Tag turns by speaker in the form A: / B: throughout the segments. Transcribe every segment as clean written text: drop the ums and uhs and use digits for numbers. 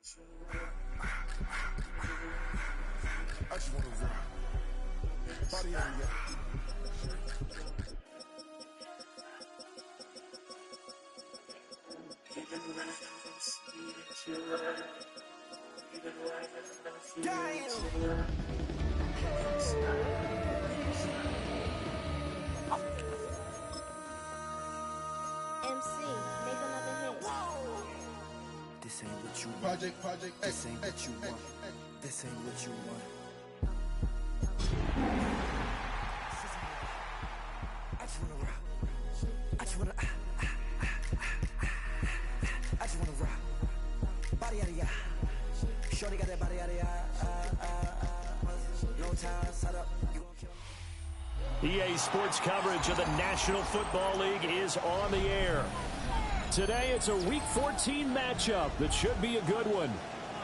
A: I just want to rock. Body area.
B: MC, make another hit.
C: This ain't what you want.
A: Project
C: This ain't what you want. This ain't what you want. I just wanna rock. I just wanna I just wanna rock. Body out of ya. Shorty got that body out of ya. No time, set up. You gon' kill me.
D: EA Sports coverage of the National Football League is on the air. Today it's a Week 14 matchup that should be a good one,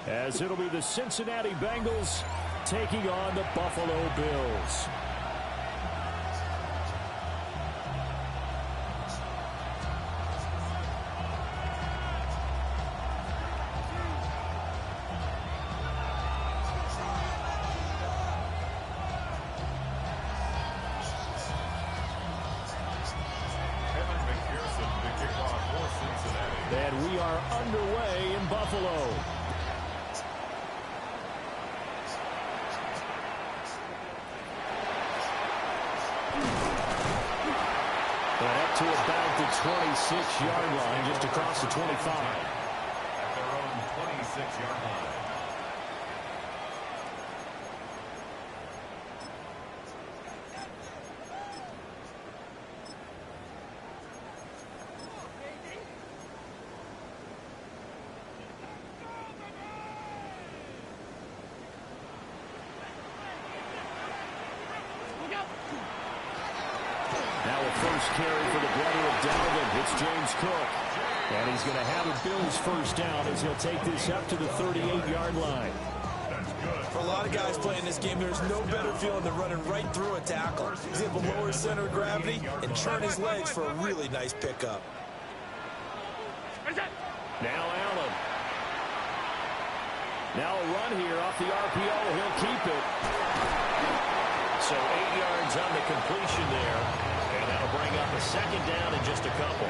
D: as it'll be the Cincinnati Bengals taking on the Buffalo Bills. And we are underway in Buffalo. And up to about the 26-yard line, just across the 25.
E: At their own 26-yard line.
D: Now a first carry for the brother of Dalvin. It's James Cook. And he's going to have a Bills first down as he'll take this up to the 38-yard line.
F: For a lot of guys playing this game, there's no better feeling than running right through a tackle. He's able to lower his center of gravity and turn his legs for a really nice pickup.
D: Now Allen. Now a run here off the RPO. He'll keep it. So 8 yards on the completion there. And that'll bring up a second down in just a couple.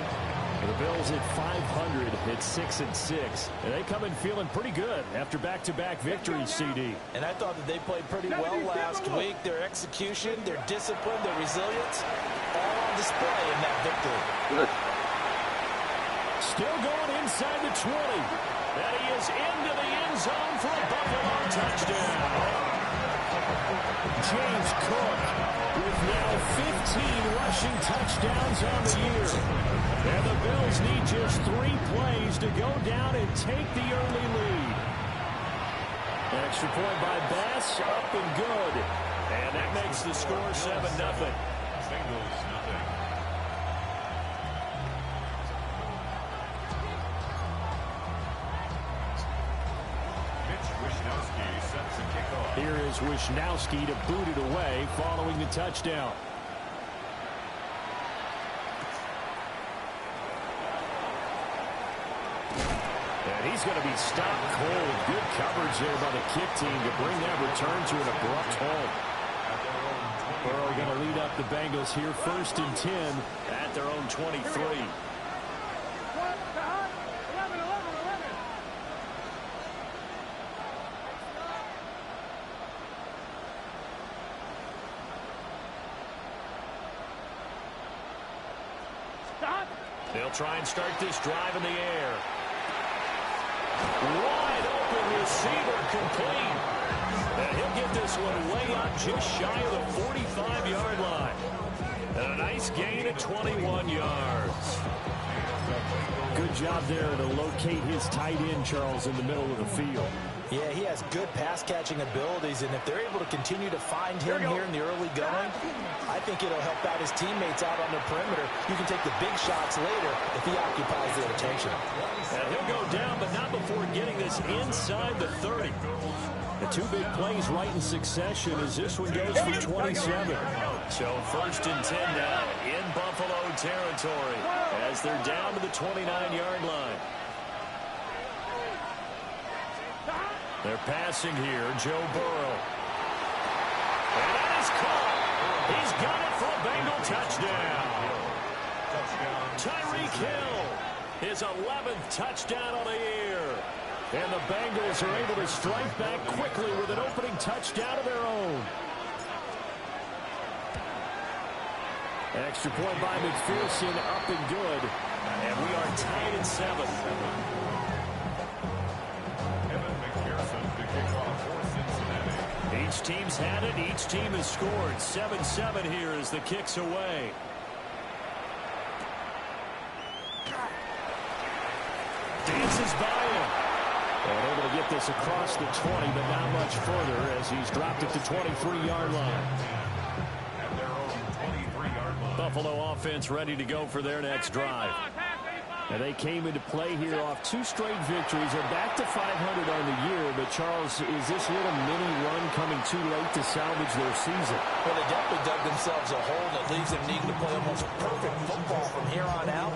D: And the Bills at 500 at 6-6. And they come in feeling pretty good after back-to-back victories, CD.
F: And I thought that they played pretty well last week. Their execution, their discipline, their resilience, all on display in that victory.
D: Still going inside the 20. And he is into the end zone for a Buffalo touchdown. James Cook with now 15 rushing touchdowns on the year. And the Bills need just 3 plays to go down and take the early lead. Extra point by Bass, up and good. And that makes the score 7-0.
E: Bengals, nothing.
D: Here is Wisnowski to boot it away following the touchdown. And he's going to be stopped cold. Good coverage there by the kick team to bring that return to an abrupt halt. Burrow going to lead up the Bengals here, 1st and 10 at their own 23. They'll try and start this drive in the air. Wide open receiver complete. And he'll get this one way up just shy of the 45-yard line. And a nice gain of 21 yards. Good job there to locate his tight end, Charles, in the middle of the field.
F: Yeah, he has good pass-catching abilities, and if they're able to continue to find him here in the early going, I think it'll help out his teammates out on the perimeter. You can take the big shots later if he occupies their attention.
D: And he'll go down, but not before getting this inside the 30. The 2 big plays right in succession as this one goes for 27. So 1st and 10 now in Buffalo territory as they're down to the 29-yard line. They're passing here. Joe Burrow. And that is caught. He's got it for a Bengal touchdown. Tyreek Hill, his 11th touchdown on the year. And the Bengals are able to strike back quickly with an opening touchdown of their own. Extra point by McPherson, up and good. And we are tied at 7. Each team's had it. Each team has scored. 7-7 here as the kick's away. Dances by him. And able to get this across the 20, but not much further as he's dropped it to 23-yard line. Buffalo offense ready to go for their next drive. And they came into play here off 2 straight victories. They're back to 500 on the year. But, Charles, is this little mini run coming too late to salvage their season?
F: Well, they definitely dug themselves a hole that leaves them needing to play almost perfect football from here on out.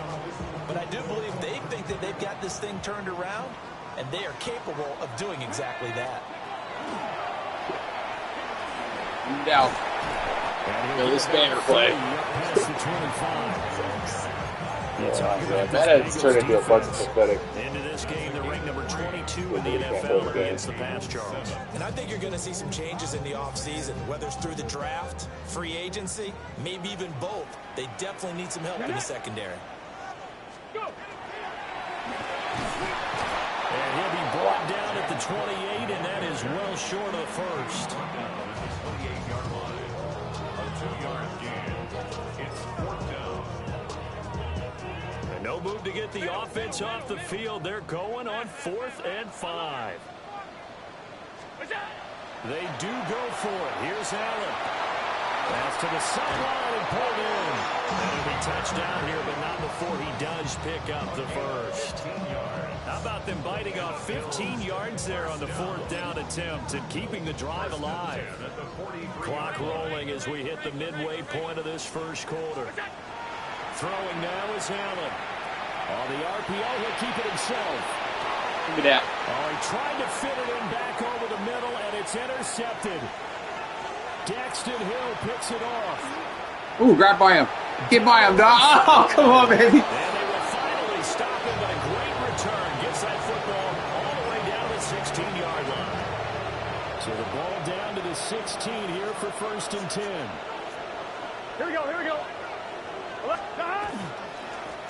F: But I do believe they think that they've got this thing turned around, and they are capable of doing exactly that.
G: Now, this banner play. Madden's turned into a bunch of pathetic.
D: Into this game, the rank number 22 in the NFL against the pass, Charles.
F: And I think you're going to see some changes in the offseason, whether it's through the draft, free agency, maybe even both. They definitely need some help in the secondary.
D: And he'll be brought down at the 28, and that is well short of the first.
E: 28-yard line. A 2-yard gain. It's 4th down.
D: And no move to get the offense off the field. They're going on 4th and 5. They do go for it. Here's Allen. Pass to the sideline and pulled in. And he'll be touchdown here, but not before he does pick up the first. How about them biting off 15 yards there on the 4th down attempt and keeping the drive alive? Clock rolling as we hit the midway point of this first quarter. Throwing now is Allen. On the RPO, he'll keep it himself.
G: Look at that.
D: Oh, he tried to fit it in back over the middle, and it's intercepted. Daxton Hill picks it off.
G: Ooh, grab by him. Get by him, dog. Oh, come on, baby.
D: And they will finally stop him, but a great return gets that football all the way down the 16-yard line. So the ball down to the 16 here for 1st and 10.
H: Here we go, here we go.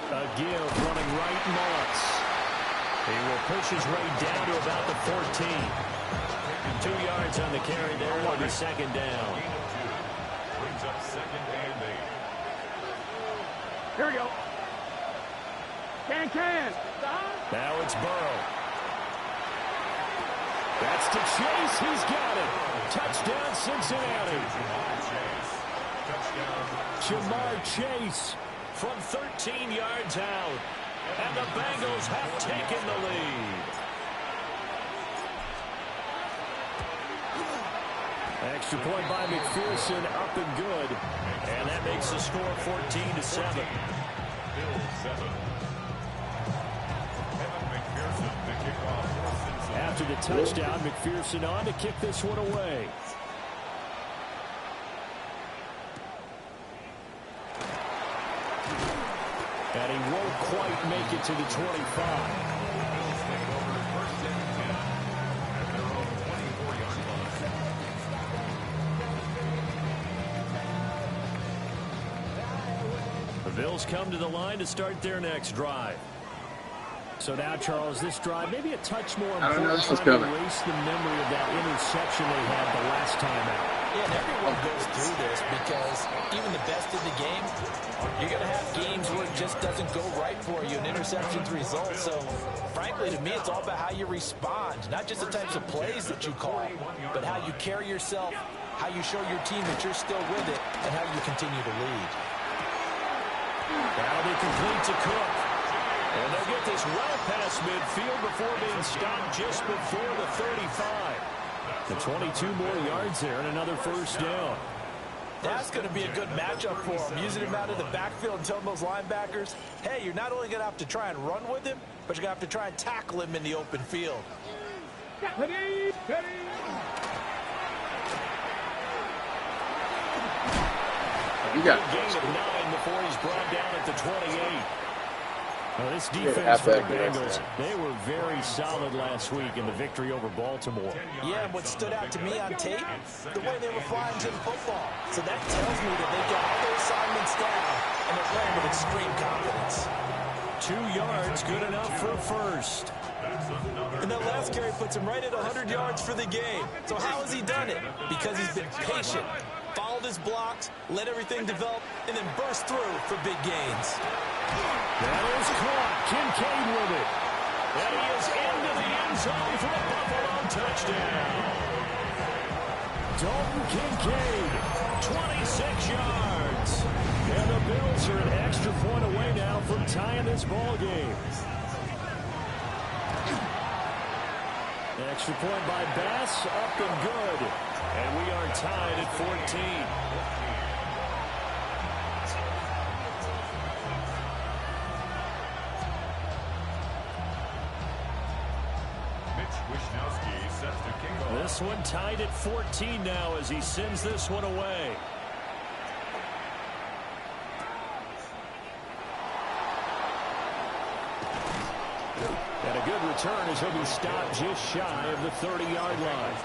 D: A give running right, Mullis. He will push his way down to about the 14. 2 yards on the carry there on the 2nd down.
E: Brings up 2nd and 8.
H: Here we go. Can.
D: Now it's Burrow. That's to Chase. He's got it. Touchdown, Cincinnati. Jamar Chase from 13 yards out. And the Bengals have taken the lead. Extra point by McPherson, up and good. And that makes the score 14-7. After the touchdown, McPherson on to kick this one away. And he won't quite make it to the 25. The Bills come to the line to start their next drive. So now, Charles, this drive maybe a touch more important trying to erase the memory of that interception they had the last time out.
F: Yeah, and everyone goes through this because even the best in the game, you're going to have games where it just doesn't go right for you, and interceptions result. So, frankly, to me, it's all about how you respond, not just the types of plays that you call, but how you carry yourself, how you show your team that you're still with it, and how you continue to lead.
D: That'll be complete to Cook. And they'll get this well past midfield before being stopped just before the 35. The 22 more yards there and another first down.
F: That's going to be a good matchup for him. Using him out of the backfield and telling those linebackers, hey, you're not only going to have to try and run with him, but you're going to have to try and tackle him in the open field.
H: Ready, ready.
G: You got
D: A gain of 9 before he's brought down at the 28. Well, this
G: to
D: defense
G: have
D: for the
G: that good
D: Bengals,
G: there.
D: they were very solid last week in the victory over Baltimore.
F: Yeah, and what stood out to me on tape, the way they were flying to the football. So that tells me that they've got all their assignments down, and they're playing with extreme confidence.
D: 2 yards, good enough for a first.
F: And that last carry puts him right at 100 yards for the game. So how has he done it? Because he's been patient, followed his blocks, let everything develop, and then burst through for big gains.
D: That is caught. Kincaid with it. And he is into the end zone for a Buffalo touchdown. Dalton Kincaid, 26 yards. And the Bills are an extra point away now from tying this ball game. Extra point by Bass, up and good. And we are tied at 14. This one tied at 14 now as he sends this one away. And a good return as he'll be stopped just shy of the 30-yard line.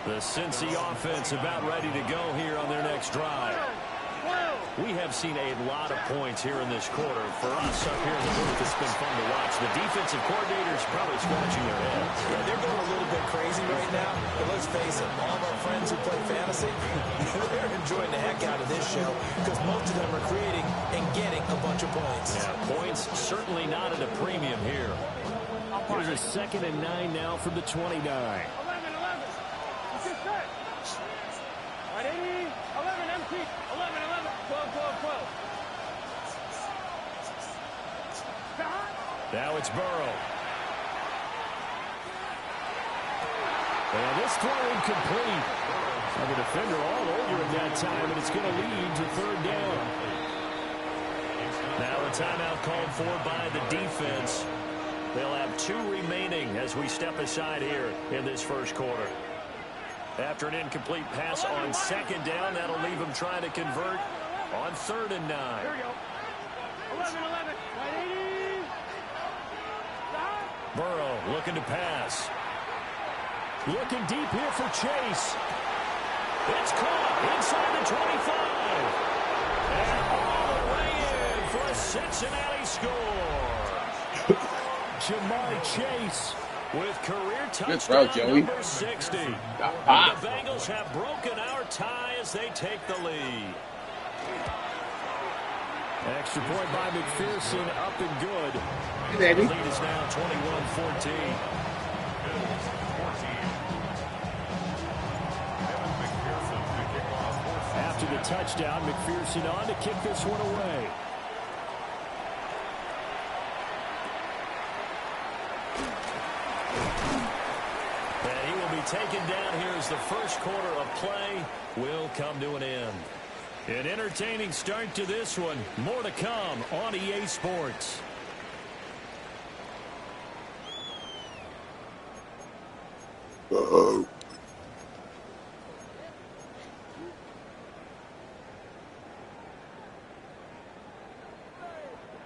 D: The Cincy offense about ready to go here on their next drive. We have seen a lot of points here in this quarter. For us up here in the booth, it's been fun to watch. The defensive coordinators probably scratching their heads.
F: Yeah, they're going a little bit crazy right now, but let's face it, all of our friends who play fantasy, they're enjoying the heck out of this show because most of them are creating and getting a bunch of points.
D: Yeah, points certainly not at a premium here. Here's a 2nd and 9 now from the 29.
H: 11. It's just set. Right, 80. 11, empty. 11. 12.
D: Now it's Burrow. And this throw incomplete. And the defender all over it that time, and it's going to lead to 3rd down. Now a timeout called for by the defense. They'll have 2 remaining as we step aside here in this first quarter. After an incomplete pass on 2nd down, that'll leave them trying to convert on 3rd and 9.
H: Here we go. 11. Right, 80.
D: Burrow looking to pass. Looking deep here for Chase. It's caught inside the 25. And all the way in for a Cincinnati score. Jamar Chase with career touchdown number 60. The Bengals have broken our tie as they take the lead. Extra point by McPherson, up and good.
G: Hey, baby.
D: The lead is now 21-14. After the touchdown, McPherson on to kick this one away. And he will be taken down here as the first quarter of play will come to an end. An entertaining start to this one. More to come on EA Sports.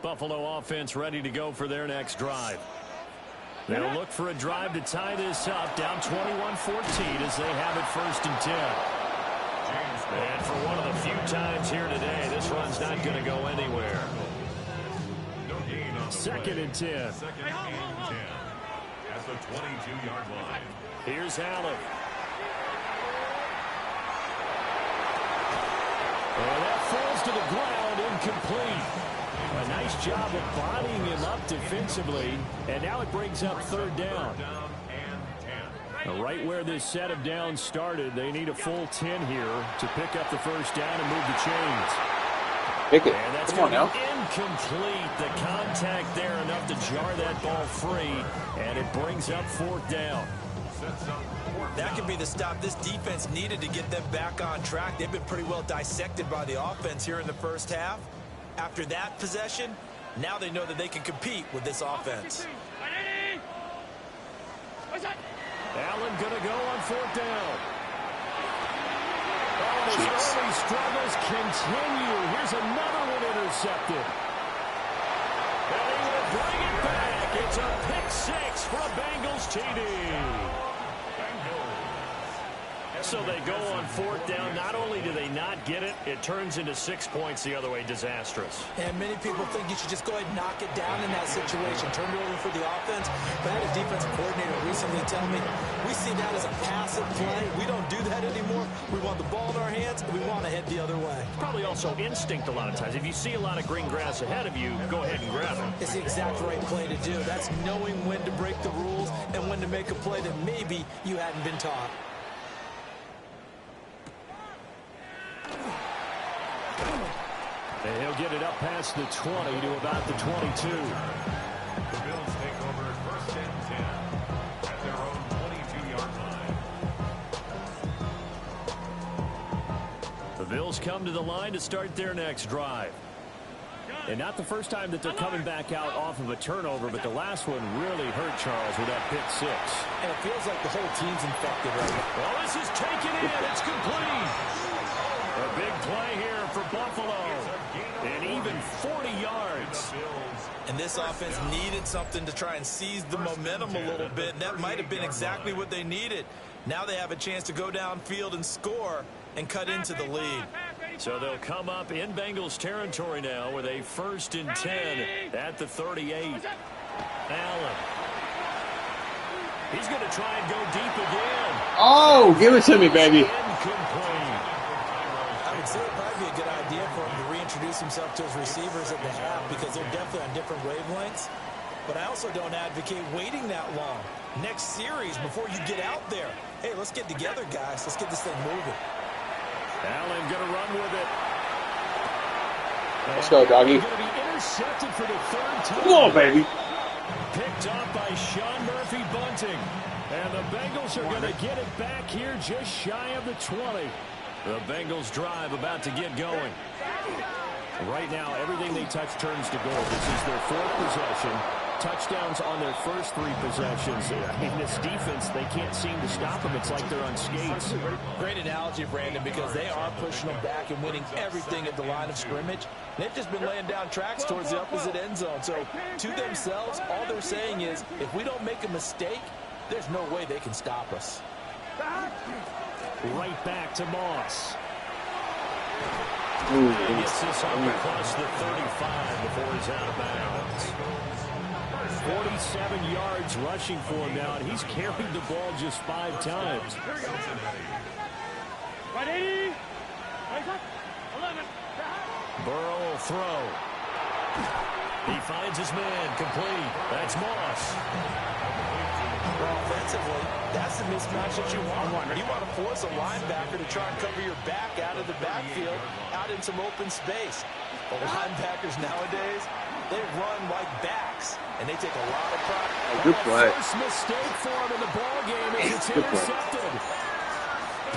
D: Buffalo offense ready to go for their next drive. They'll look for a drive to tie this up, down 21-14 as they have it 1st and 10. And for one of the few times here today, this run's not going to go anywhere. 2nd and 10.
E: At the 22-yard line.
D: Here's Allen. And that falls to the ground, incomplete. A nice job of bodying him up defensively, and now it brings up 3rd down. Right where this set of downs started, they need a full 10 here to pick up the 1st down and move the chains.
G: Pick it.
D: And that's
G: Come on now.
D: incomplete. The contact there enough to jar that ball free, and it brings up 4th down.
F: That could be the stop this defense needed to get them back on track. They've been pretty well dissected by the offense here in the first half. After that possession, now they know that they can compete with this offense.
D: Allen going to go on 4th down. Oh, his early struggles continue. Here's another one intercepted. And he will bring it back. It's a pick 6 for a Bengals TD. So they go on 4th down. Not only do they not get it, it turns into 6 points the other way. Disastrous.
F: And many people think you should just go ahead and knock it down in that situation. Turn it over for the offense. But I had a defensive coordinator recently tell me, we see that as a passive play. We don't do that anymore. We want the ball in our hands, and we want to head the other way.
D: Probably also instinct a lot of times. If you see a lot of green grass ahead of you, go ahead and grab it.
F: It's the exact right play to do. That's knowing when to break the rules and when to make a play that maybe you hadn't been taught.
D: And he'll get it up past the 20 to about the 22.
E: The Bills take over 1st and 10 at their own 22-yard line.
D: The Bills come to the line to start their next drive. And not the first time that they're coming back out off of a turnover, but the last one really hurt Charles with that pick 6.
F: And it feels like the whole team's infected right now.
D: Well, this is taken in. It's complete. A big play here for Buffalo. And even 40 yards.
F: And this offense needed something to try and seize the momentum a little bit. And that might have been exactly what they needed. Now they have a chance to go downfield and score and cut into the lead.
D: So they'll come up in Bengals territory now with a 1st and 10 at the 38. Allen. He's going to try and go deep again.
G: Oh, give it to me, baby.
D: Incomplete.
F: I would say it would probably be a good idea for him to reintroduce himself to his receivers at the half because they're definitely on different wavelengths. But I also don't advocate waiting that long. Next series, before you get out there, hey, let's get together, guys. Let's get this thing moving.
D: Allen going to run with it.
G: Let's go, doggy.
D: Going to be intercepted for the 3rd time.
G: Come on, baby.
D: Picked up by Sean Murphy Bunting. And the Bengals are going to get it back here just shy of the 20. The Bengals drive about to get going. Right now, everything they touch turns to gold. This is their 4th possession. Touchdowns on their first 3 possessions. I mean, this defense, they can't seem to stop them. It's like they're on skates.
F: Great analogy, Brandon, because they are pushing them back and winning everything at the line of scrimmage. They've just been laying down tracks towards the opposite end zone. So, to themselves, all they're saying is, if we don't make a mistake, there's no way they can stop us.
D: Right back to Moss.
G: Ooh,
D: He gets this up across the 35 before he's out of bounds. 47 yards rushing for him now, and he's carried the ball just 5 times.
H: Right 80. 11.
D: Burrow will throw. He finds his man complete. That's Moss.
F: Well, offensively, that's the mismatch that you want. You want to force a linebacker to try and cover your back out of the backfield, out in some open space. But linebackers nowadays, they run like backs, and they take a lot of pride.
G: Good play.
D: First mistake for him in the ball game as it's intercepted.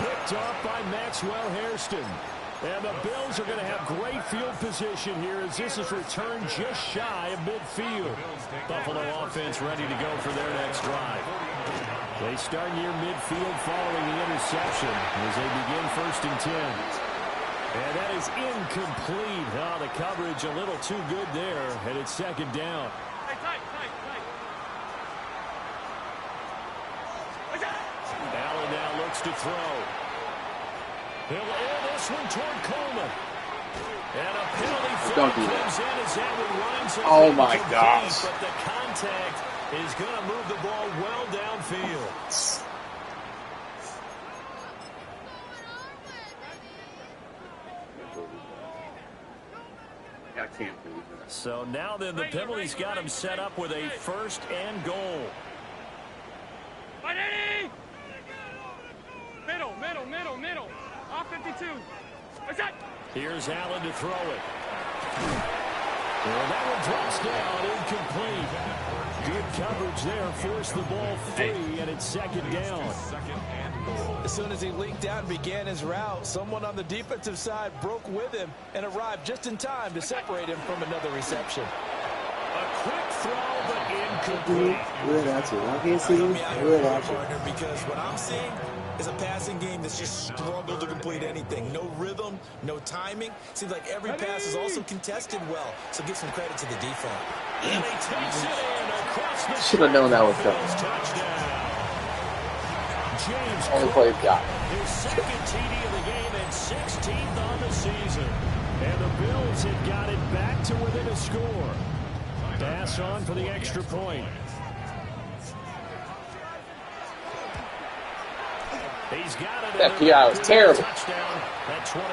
D: Picked up by Maxwell Hairston. And the Bills are going to have great field position here as this is returned just shy of midfield. Buffalo offense ready to go for their next drive. They start near midfield following the interception as they begin 1st and 10. And that is incomplete. Oh, the coverage a little too good there, and it's 2nd down. Allen now looks to throw. He'll air this one toward Coleman. And a penalty flag comes in as that one winds up.
G: Oh, my gosh.
D: But the contact is going to move the ball well downfield.
G: I can't believe that.
D: So now then the penalty's got him set up with a 1st and goal.
H: Right 80. Middle. Off 52. What's that?
D: Here's Allen to throw it. Well, that one drops down, incomplete. Good coverage there, forced the ball free, and it's 2nd down.
F: As soon as he leaked out and began his route, someone on the defensive side broke with him and arrived just in time to separate him from another reception.
D: A quick throw, but incomplete.
I: Good at you. I can't see
F: Help
I: you.
F: me out here,
I: Good at you.
F: partner, because what I'm seeing is a passing game that's just struggled to complete anything. No rhythm, no timing. Seems like every pass is also contested well. So give some credit to the defense.
D: And he takes it in across the
I: Should have known that was coming.
D: Bills touchdown. James
G: Only
D: Cook,
G: played God.
D: his second TD of the game and 16th on the season. And the Bills had got it back to within a score. Pass on for the extra point. He's got it.
G: That PI was terrible.
D: Touchdown at 28-21.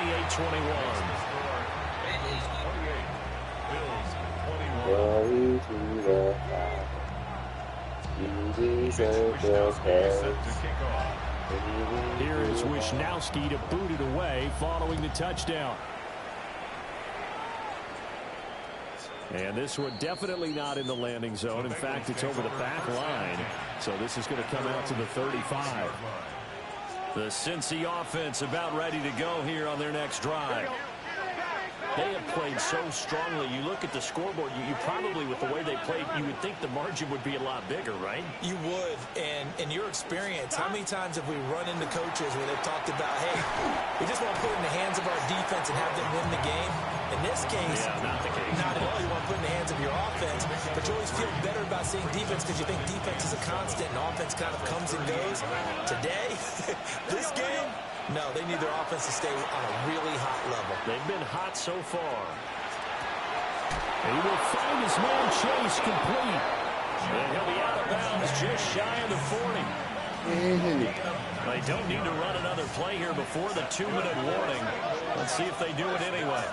I: Glory to the Father. You deserve the praise.
D: Here is Wisnowski to boot it away following the touchdown. And this one definitely not in the landing zone. In fact, it's over the back line. So this is going to come out to the 35. The Cincy offense about ready to go here on their next drive. They have played so strongly. You look at the scoreboard, you probably, with the way they played, you would think the margin would be a lot bigger, right?
F: You would. And in your experience, how many times have we run into coaches where they've talked about, hey, we just want to put it in the hands of our defense and have them win the game? In this case,
D: not the case.
F: Not at all. You want to put it in the hands of your offense, but you always feel better about saying defense because you think defense is a constant and offense kind of comes and goes. Today, this game, no, they need their offense to stay on a really hot level.
D: They've been hot so far. And he will find his man Chase complete. And he'll be out of bounds just shy of the 40. They don't need to run another play here before the 2-minute warning. Let's see if they do it anyway.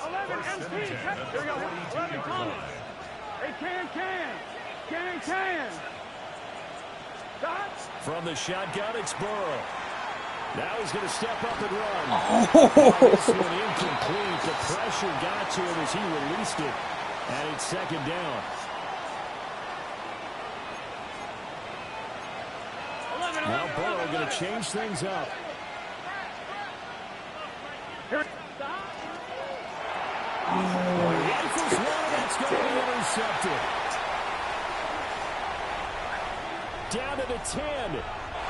H: 11 MC. Here we go. 11 coming. Hey, can. Stop.
D: From the shotgun, it's Burrow. Now he's going to step up and run. This one incomplete. The pressure got to him as he released it. And it's second down.
H: 11.
D: Now Burrow going to change things up. Rifles one, that's going to be intercepted. Down to the 10.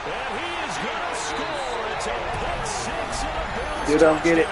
D: And he is going to score. It's a pick six and a Bills
I: You don't get it.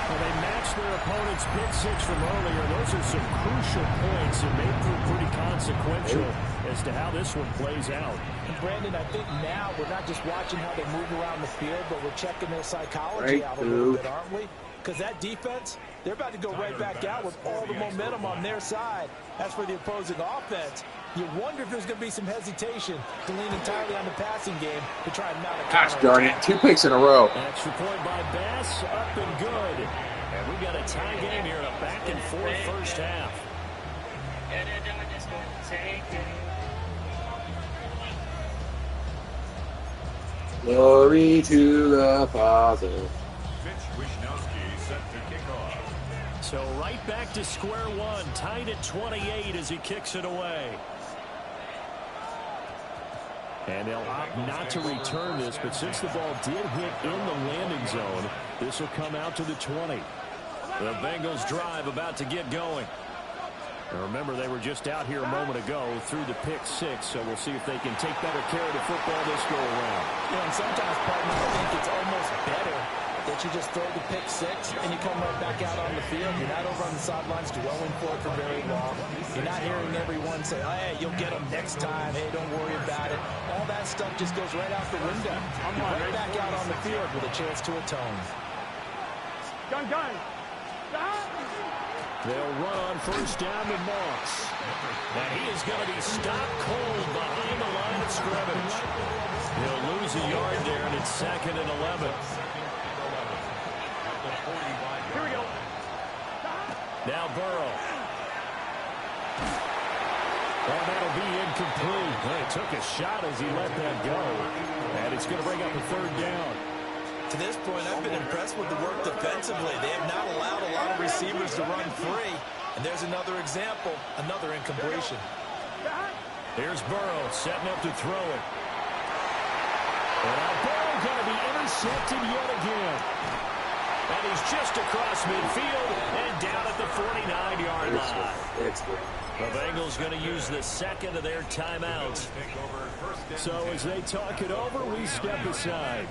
D: Well, they matched their opponent's pick six from earlier. Those are some crucial points that may prove pretty consequential as to how this one plays out.
F: And Brandon, I think now we're not just watching how they move around the field, but we're checking their psychology out a little bit, aren't we? Because that defense, they're about to go right back out with all the momentum on their side. As for the opposing offense, you wonder if there's going to be some hesitation to lean entirely on the passing game to try and mount a
G: Gosh darn it, 2 picks in a row.
D: Extra point by Bass, up and good. And we got a tie game here in a back-and-forth first half.
I: Glory to the Father.
D: So right back to square one, tied at 28 as he kicks it away. And they'll opt not to return this, but since the ball did hit in the landing zone, this will come out to the 20. The Bengals drive about to get going. And remember, they were just out here a moment ago through the pick six, so we'll see if they can take better care of the football this go around.
F: And sometimes, partner, I think it's almost better that you just throw the pick six and you come right back out on the field. You're not over on the sidelines dwelling for it for very long. You're not hearing everyone say, hey, you'll get them next time. Hey, don't worry about it. All that stuff just goes right out the window. You're right back out on the field with a chance to atone.
H: Gun. Stop.
D: They'll run on first down to Moss. And he is going to be stopped cold behind the line of scrimmage. He'll lose a yard there, and it's 2nd and 11.
H: Here we go.
D: Now Burrow. Oh, that'll be incomplete. Well, he took a shot as he let that go. And it's going to bring up a 3rd down.
F: To this point, I've been impressed with the work defensively. They have not allowed a lot of receivers to run free. And there's another example, another incompletion.
D: Here's Burrow setting up to throw it. And now Burrow going to be intercepted yet again. And he goes just across midfield and down at the 49-yard line. The Bengals going to use the second of their timeouts. So as they talk it over, we step aside.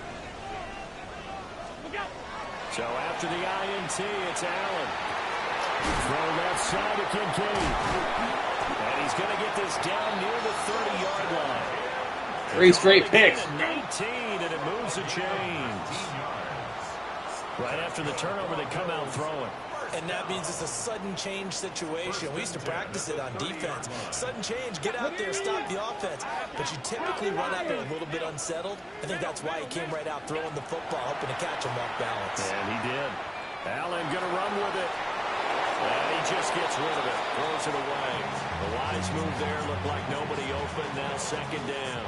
D: So after the INT, it's Allen. Throw left side to Kincaid. And he's going to get this down near the 30-yard line.
G: 3 straight picks.
D: 19, and it moves the chains. Right after the turnover, they come out throwing.
F: And that means it's a sudden change situation. We used to practice it on defense. Sudden change, get out there, stop the offense. But you typically run out there a little bit unsettled. I think that's why he came right out throwing the football, hoping to catch him off balance.
D: And he did. Allen going to run with it. And he just gets rid of it. Throws it away. The wise move there looked like nobody open. Now second down.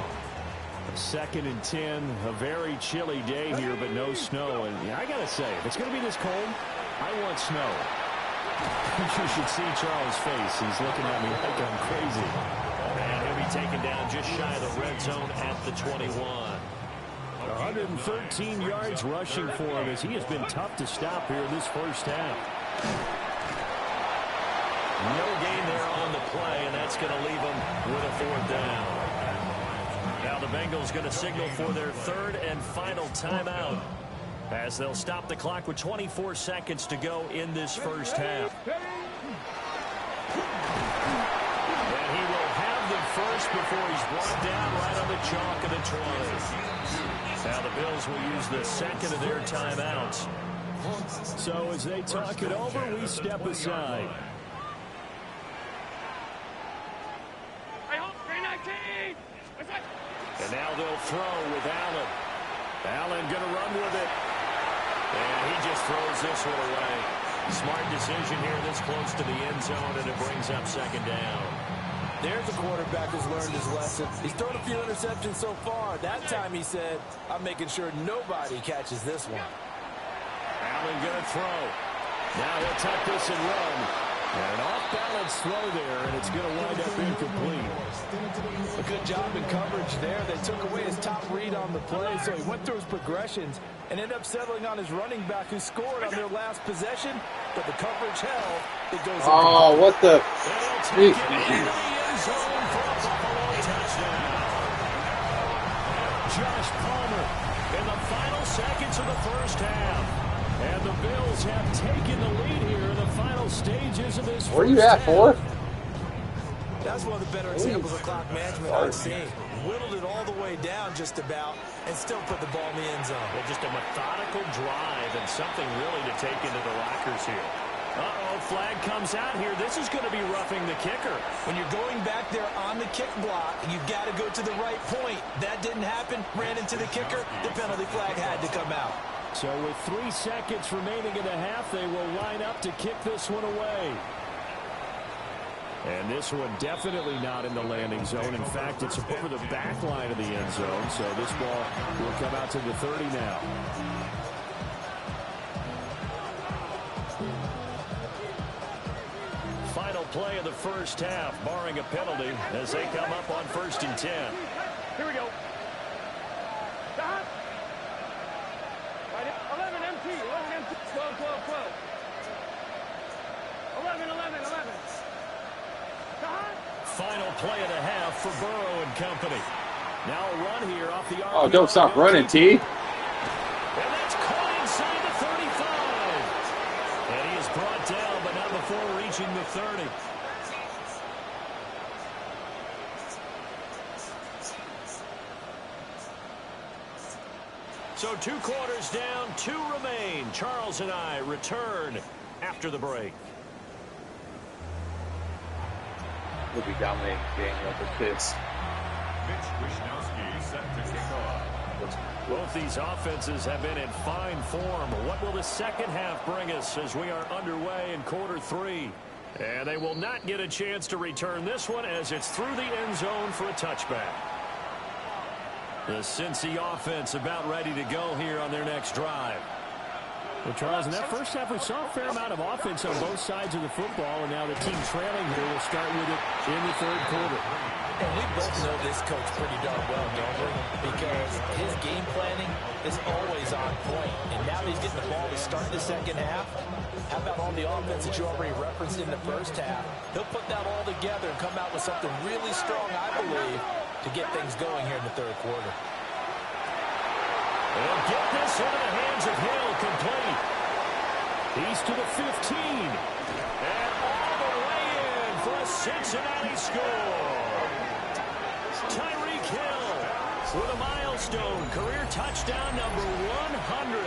D: 2nd and 10. A very chilly day here, but no snow. And yeah, I got to say, if it's going to be this cold, I want snow. You should see Charles' face. He's looking at me like I'm crazy. And he'll be taken down just shy of the red zone at the 21. 113 yards rushing for him as he has been tough to stop here in this first half. No gain there on the play, and that's going to leave him with a 4th down. Now the Bengals going to signal for their 3rd and final timeout, as they'll stop the clock with 24 seconds to go in this first half. And he will have them first before he's brought down right on the chalk of the 20. Now the Bills will use the 2nd of their timeouts. So as they talk it over, we step aside. And now they'll throw with Allen. Allen going to run with it. And he just throws this one away. Smart decision here this close to the end zone, and it brings up 2nd down.
F: There's a quarterback who's learned his lesson. He's thrown a few interceptions so far. That time he said, I'm making sure nobody catches this one.
D: Allen going to throw. Now he'll tuck this and run. An off-balance throw there, and it's going to wind up incomplete.
F: A good job in coverage there. They took away his top read on the play, so he went through his progressions and ended up settling on his running back who scored on their last possession, but the coverage held. It goes
G: Oh, what the? Jeez,
D: man. Josh Palmer in the final seconds of the first half. And the Bills have taken the lead here in the final stages of this.
G: Where are you at, 4th?
F: That's one of the better examples of clock management I've seen. Whittled it all the way down just about and still put the ball in the end zone.
D: Well, just a methodical drive and something really to take into the lockers here. Uh-oh, flag comes out here. This is going to be roughing the kicker.
F: When you're going back there on the kick block, you've got to go to the right point. That didn't happen. Ran into the kicker. The penalty flag had to come out.
D: So with 3 seconds remaining in the half, they will line up to kick this one away. And this one definitely not in the landing zone. In fact, it's over the back line of the end zone. So this ball will come out to the 30 now. Final play of the first half, barring a penalty, as they come up on 1st and 10.
H: Here we go. 11 MT, 11 MT, 12, 12, 12. 11, 11, 11.
D: Final play of the half for Burrow and company. Now a run here off the arc.
G: Oh, don't stop running, T.
D: And that's caught inside the 35. And he is brought down, but not before reaching the 30. So 2 quarters down, 2 remain. Charles and I return after the break.
G: We'll be dominating the game with this.
E: Mitch Wishnowsky set to kick off.
D: Both these offenses have been in fine form. What will the second half bring us as we are underway in quarter 3? And they will not get a chance to return this one as it's through the end zone for a touchback. The Cincy offense about ready to go here on their next drive. Well, Charles, in that first half, we saw a fair amount of offense on both sides of the football, and now the team trailing here will start with it in the 3rd quarter.
F: And we both know this coach pretty darn well, don't we? Because his game planning is always on point. And now that he's getting the ball to start the second half, how about all the offense that you already referenced in the first half? He'll put that all together and come out with something really strong, I believe, to get things going here in the third quarter.
D: They'll get this into the hands of Hill, complete. He's to the 15. And all the way in for a Cincinnati score. Tyreek Hill with a milestone career touchdown number 100.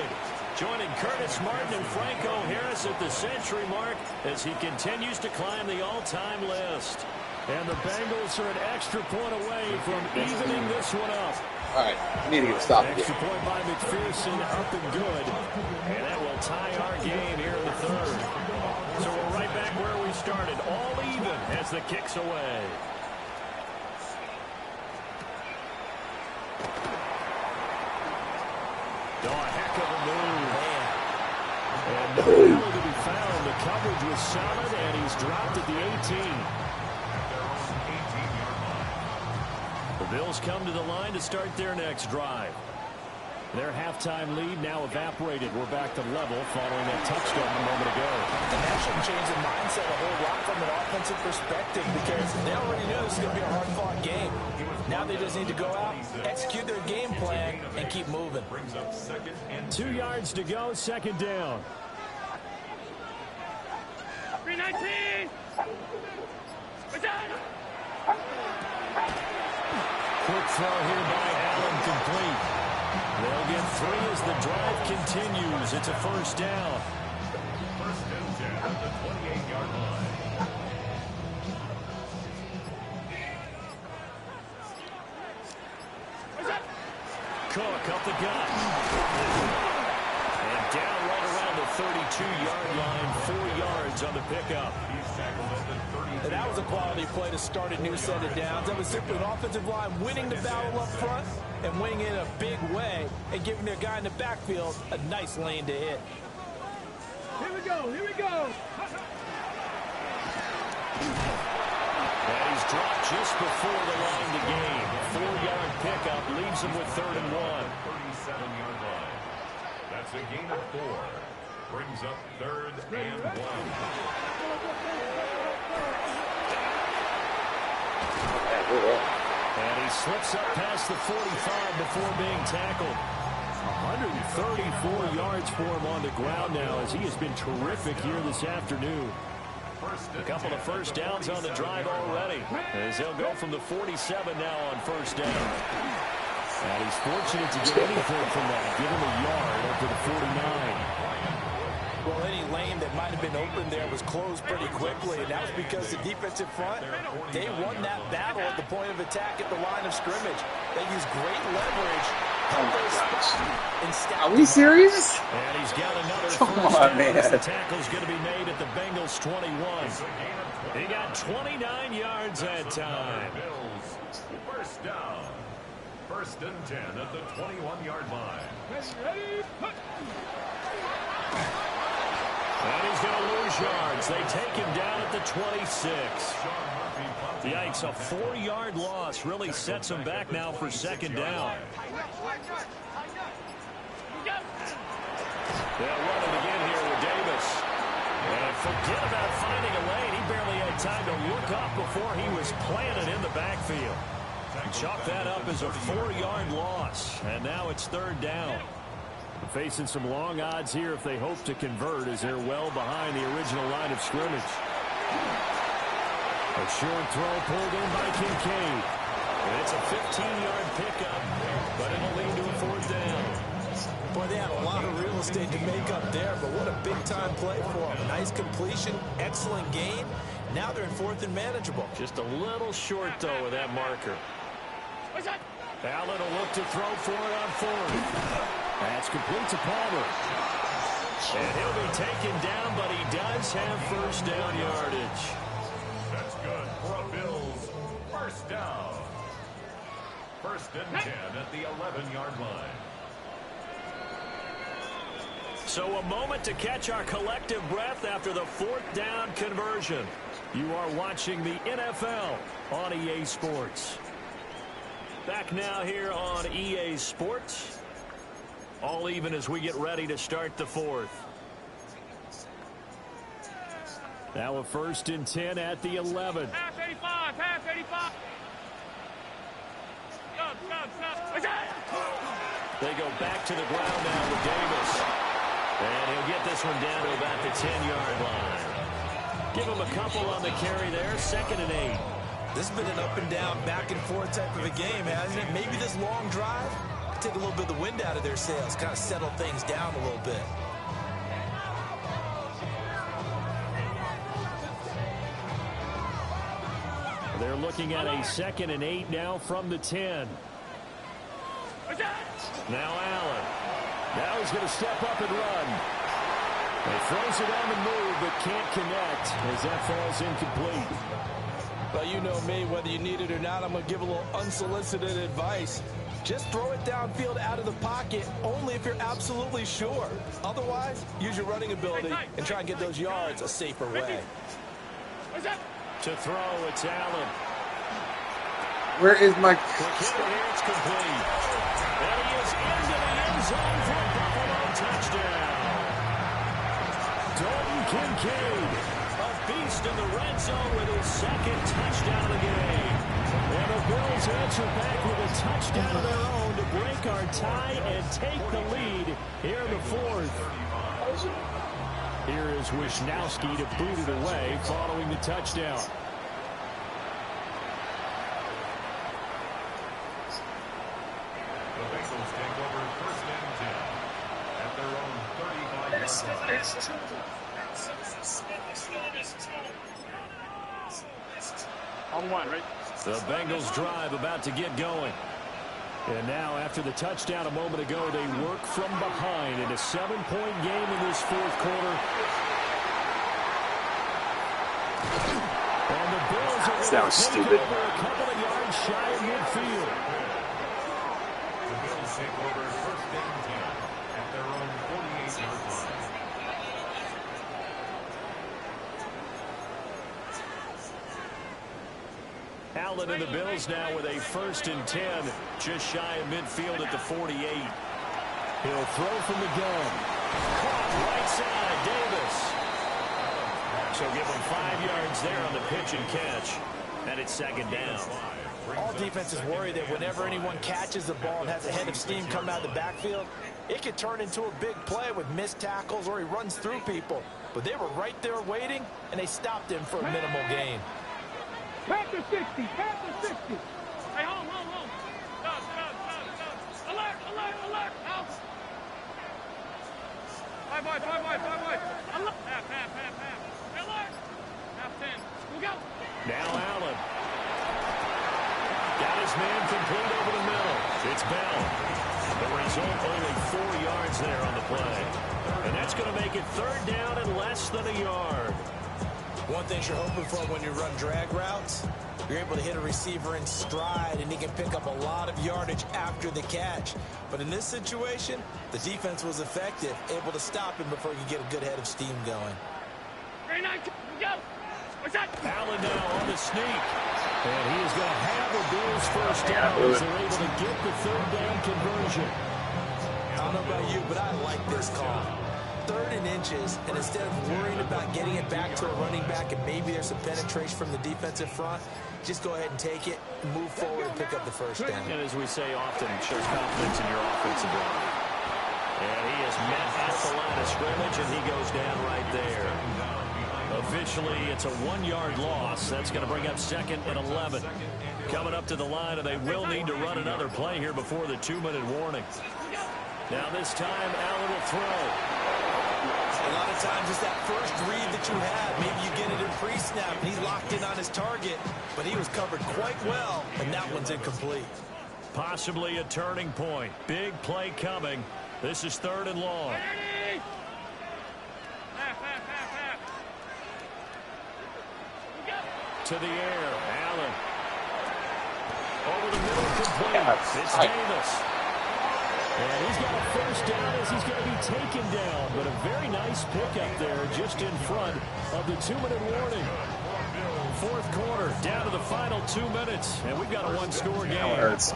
D: Joining Curtis Martin and Franco Harris at the century mark as he continues to climb the all-time list. And the Bengals are an extra point away from evening this one up.
G: All right, we need to get a stop.
D: Extra point by McPherson, up and good. And that will tie our game here in the third. So we're right back where we started, all even as the kick's away. Oh, a heck of a move. And no penalty to be found. The coverage was solid, and he's dropped at the 18. The Bills come to the line to start their next drive. Their halftime lead now evaporated. We're back to level following that touchdown a moment ago.
F: And that should change the mindset a whole lot from an offensive perspective because they already knew this was going to be a hard-fought game. Now they just need to go out, execute their game plan, and keep moving.
D: 2 yards to go, second down.
H: 319!
D: Quick throw here by Allen, complete. They'll get 3 as the drive continues. It's a first down.
E: First and 10 at the 28-yard line.
D: Cook up the gut. And down right around the 32-yard line. 4 yards on the pickup.
F: And that was a quality play to start a new set of downs. That was simply an offensive line winning the battle up front and winning in a big way and giving their guy in the backfield a nice lane to hit.
H: Here we go, here we go.
D: And he's dropped just before the line to gain. 4-yard pickup leaves him with 3rd and 1.
E: 37-yard line. That's a gain of 4. Brings up 3rd and 1.
D: And he slips up past the 45 before being tackled. 134 yards for him on the ground now as he has been terrific here this afternoon. A couple of first downs on the drive already as they'll go from the 47 now on first down. And he's fortunate to get anything from that. Give him a yard up to the 49.
F: Well, any lane that might have been open there was closed pretty quickly, and that was because the defensive front, they won that battle at the point of attack at the line of scrimmage. They used great leverage.
G: Are we serious?
D: And he's got another
G: Come
D: first
G: on,
D: down
G: man.
D: as the tackle's going to be made at the Bengals 21. He got 29 yards that time.
E: First down. First and 10 at the 21-yard line.
D: And he's going to lose yards. They take him down at the 26. Yikes, a 4-yard loss really sets him back now for second down. They'll run it again here with Davis. And forget about finding a lane. He barely had time to look up before he was planted in the backfield. Chalk that up as a 4-yard loss. And now it's third down. Facing some long odds here if they hope to convert as they're well behind the original line of scrimmage. A short throw pulled in by Kincaid. And it's a 15-yard pickup, but it'll lead to a fourth down.
F: Boy, they had a lot of real estate to make up there, but what a big-time play for them. Nice completion, excellent gain. Now they're in fourth and manageable.
D: Just a little short, though, with that marker. Allen will look to throw for it on fourth. That's complete to Palmer. And he'll be taken down, but he does have first down yardage.
E: That's good for a Bills first down. First and 10 at the 11-yard line.
D: So a moment to catch our collective breath after the 4th down conversion. You are watching the NFL on EA Sports. Back now here on EA Sports. All even as we get ready to start the 4th. Now a 1st and 10 at the 11.
H: Pass 85, pass 85.
D: They go back to the ground now with Davis. And he'll get this one down to about the 10-yard line. Give him a couple on the carry there. 2nd and 8.
F: This has been an up and down, back and forth type of a game, hasn't it? Maybe this long drive take a little bit of the wind out of their sails, kind of settle things down a little bit.
D: They're looking at a 2nd and 8 now from the 10. Now Allen. Now he's going to step up and run. He throws it on the move, but can't connect as that falls incomplete.
F: Well, you know me, whether you need it or not, I'm going to give a little unsolicited advice. Just throw it downfield out of the pocket, only if you're absolutely sure. Otherwise, use your running ability and try and get those yards a safer way.
D: To throw, it's Allen.
G: Where is my...
D: It's complete. And he is into the end zone for a Buffalo touchdown. Dalton Kincaid, a beast in the red zone with his 2nd touchdown of the game. And the Bills answer back with a touchdown of their own to break our tie and take the lead here in the 4th. Here is Wisnowski to boot it away following the touchdown.
E: The Bengals take over 1st and 10 at their own 35-yard line.
H: On 1, right?
D: The Bengals drive about to get going. And now, after the touchdown a moment ago, they work from behind in a 7-point game in this 4th quarter. And the Bills are
G: That was stupid.
D: over a couple of yards shy of midfield.
E: The Bills take over 1st and 10 at their own 48-yard line.
D: Allen and the Bills now with a 1st and 10, just shy of midfield at the 48. He'll throw from the gun. Caught right side, Davis. So give him 5 yards there on the pitch and catch. And it's 2nd down.
F: All defenses worry that whenever anyone catches the ball and has a head of steam come out of the backfield, it could turn into a big play with missed tackles or he runs through people. But they were right there waiting, and they stopped him for a minimal gain.
H: Panther 60, Panther 60. Hey, hold. Stop. Alert. Out. 5 wide. Alert. Half. Alert. Half 10. We'll go.
D: Now Allen. Got his man complete over the middle. It's Bell. The result, only 4 yards there on the play. And that's going to make it 3rd down and less than a yard.
F: One thing you're hoping for when you run drag routes, you're able to hit a receiver in stride and he can pick up a lot of yardage after the catch. But in this situation, the defense was effective, able to stop him before he could get a good head of steam going.
D: Allen now on the sneak. And he is going to have the Bills 1st down as they're able to get the 3rd down conversion.
F: I don't know about you, but I like this call. 3rd and inches, and instead of worrying about getting it back to a running back and maybe there's some penetration from the defensive front, just go ahead and take it, move forward, and pick up the 1st down.
D: And as we say often, it shows confidence in your offensive line. And he is met at the line of scrimmage, and he goes down right there. Officially, it's a 1-yard loss. That's going to bring up 2nd and 11. Coming up to the line, and they will need to run another play here before the 2-minute warning. Now this time, Allen will throw.
F: A lot of times it's that first read that you have. Maybe you get it in pre-snap, and he's locked in on his target, but he was covered quite well, and that one's incomplete.
D: Possibly a turning point. Big play coming. This is 3rd and long. To the air, Allen. Over the middle, complete. It's Davis. And he's got a first down as he's going to be taken down. But a very nice pickup there just in front of the 2-minute warning. Fourth quarter, down to the final 2 minutes. And we've got a one-score game.
G: That hurts.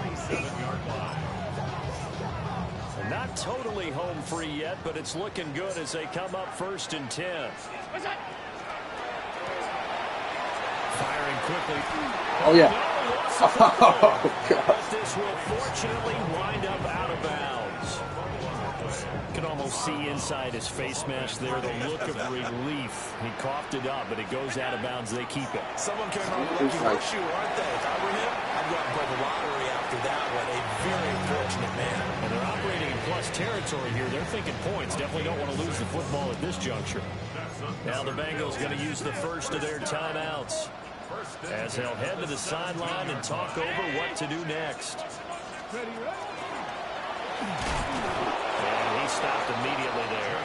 D: Not totally home free yet, but it's looking good as they come up 1st and 10. Firing quickly.
G: Oh, yeah.
D: Oh, God. This will fortunately wind up out of bounds. You can almost see inside his face mask there the look of relief. He coughed it up, but it goes out of bounds. They keep it.
F: Someone came out with a horseshoe, aren't they? If I were him, I'd go out and play the lottery after that one. A very fortunate man.
D: And they're operating in plus territory here. They're thinking points. Definitely don't want to lose the football at this juncture. Now the Bengals going to use the first of their timeouts as they'll head to the sideline and talk over what to do next. And he stopped immediately there.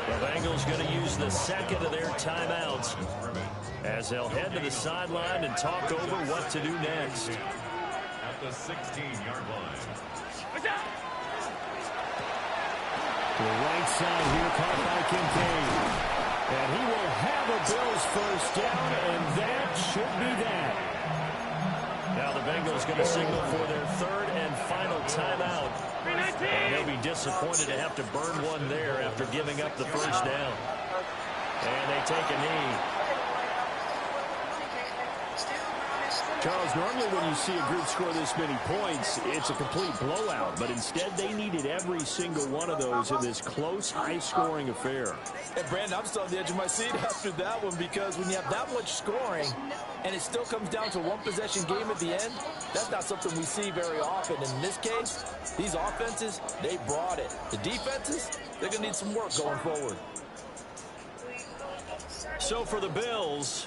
D: The Bengals going to use the second of their timeouts as they'll head to the sideline and talk over what to do next.
E: At the 16-yard line.
D: The right side here caught by Kincaid. And he will have a Bills first down, and that should be that. Now the Bengals going to signal for their third and final timeout. And they'll be disappointed to have to burn one there after giving up the first down. And they take a knee. Charles, normally when you see a group score this many points, it's a complete blowout. But instead, they needed every single one of those in this close, high-scoring affair.
F: And, Brandon, I'm still on the edge of my seat after that one because when you have that much scoring and it still comes down to one-possession game at the end, that's not something we see very often. In this case, these offenses, they brought it. The defenses, they're going to need some work going forward.
D: So for the Bills,